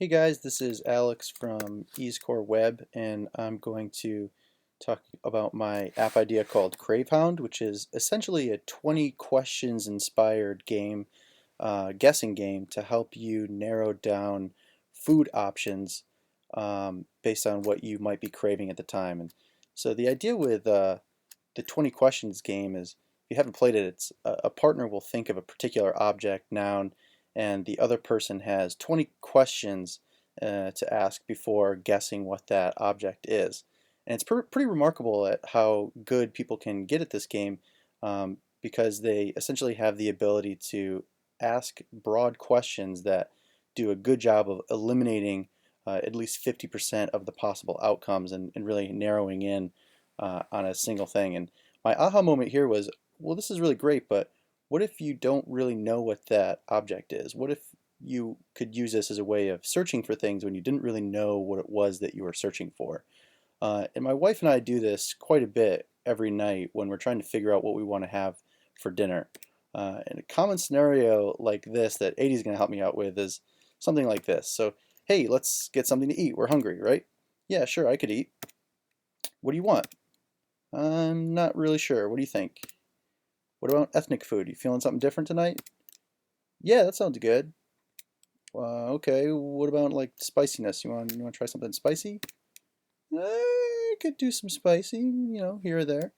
Hey guys, this is Alex from EaseCore Web, and I'm going to talk about my app idea called Crave Hound, which is essentially a 20 questions inspired game, guessing game to help you narrow down food options based on what you might be craving at the time. And so the idea with the 20 questions game is, if you haven't played it, it's a partner will think of a particular object, noun, and the other person has 20 questions to ask before guessing what that object is. And it's pretty remarkable at how good people can get at this game, because they essentially have the ability to ask broad questions that do a good job of eliminating at least 50% of the possible outcomes, and really narrowing in on a single thing. And my aha moment here was, well, this is really great, but what if you don't really know what that object is? What if you could use this as a way of searching for things when you didn't really know what it was that you were searching for? And my wife and I do this quite a bit every night when we're trying to figure out what we want to have for dinner. And a common scenario like this that Adey's going to help me out with is something like this. So, hey, let's get something to eat. We're hungry, right? Yeah, sure, I could eat. What do you want? I'm not really sure. What do you think? What about ethnic food? You feeling something different tonight? Yeah, that sounds good. Okay, what about like spiciness? You want to try something spicy? I could do some spicy, here or there.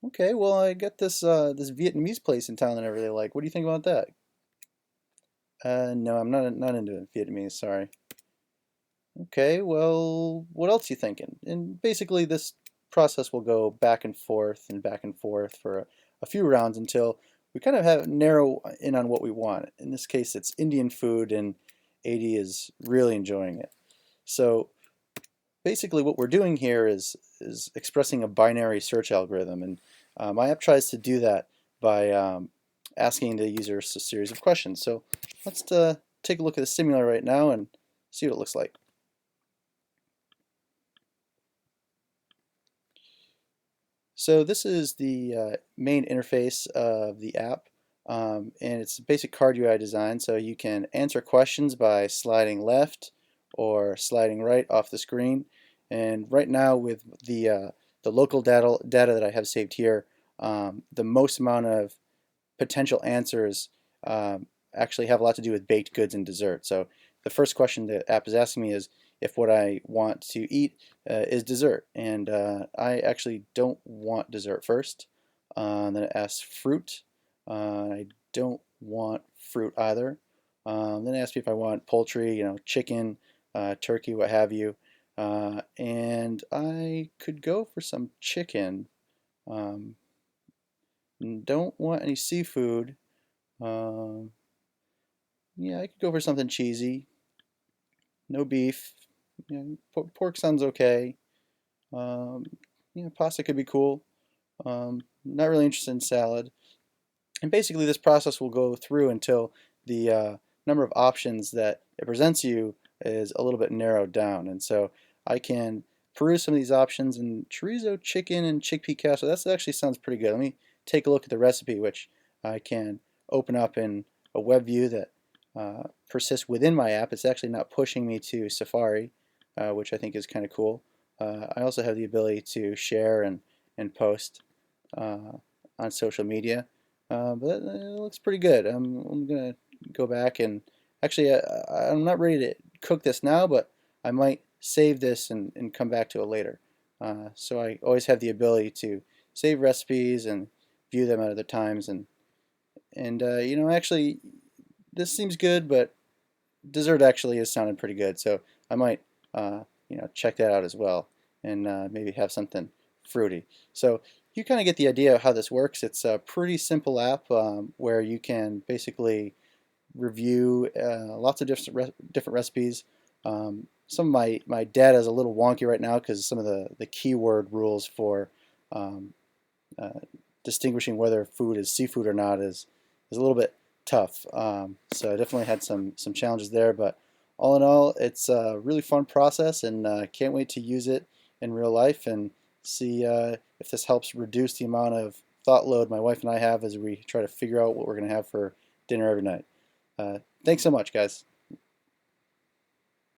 Okay, well, I got this Vietnamese place in town that I really like. What do you think about that? No, I'm not into Vietnamese, sorry. Okay, well, what else you thinking? And basically this process will go back and forth and back and forth for a few rounds until we kind of have narrow in on what we want. In this case, it's Indian food, and Adey is really enjoying it. So basically what we're doing here is expressing a binary search algorithm, and my app tries to do that by asking the user a series of questions. So let's take a look at the simulator right now and see what it looks like. So this is the main interface of the app, and it's a basic card UI design. So you can answer questions by sliding left or sliding right off the screen. And right now, with the local data that I have saved here, the most amount of potential answers actually have a lot to do with baked goods and dessert. So the first question the app is asking me is if what I want to eat is dessert, and I actually don't want dessert first. Then it asks fruit. I don't want fruit either. Then it asks me if I want poultry, chicken, turkey, what have you. And I could go for some chicken. Um, don't want any seafood. Um, yeah, I could go for something cheesy. No beef. Pork sounds okay. Um, pasta could be cool. Not really interested in salad. And basically, this process will go through until the number of options that it presents you is a little bit narrowed down. And so I can peruse some of these options, and chorizo, chicken, and chickpea casserole. That actually sounds pretty good. Let me take a look at the recipe, which I can open up in a web view that persists within my app. It's actually not pushing me to Safari, which I think is kind of cool. I also have the ability to share and post on social media. But it looks pretty good. I'm gonna go back and actually I'm not ready to cook this now, but I might save this and come back to it later. So I always have the ability to save recipes and view them at other times, and actually this seems good, but dessert actually is sounding pretty good. So I might check that out as well, and maybe have something fruity. So you kind of get the idea of how this works. It's a pretty simple app where you can basically review lots of different recipes. Some of my data is a little wonky right now because some of the keyword rules for um, uh, distinguishing whether food is seafood or not is a little bit tough. So I definitely had some challenges there, but all in all, it's a really fun process, and can't wait to use it in real life and see if this helps reduce the amount of thought load my wife and I have as we try to figure out what we're going to have for dinner every night. Thanks so much, guys.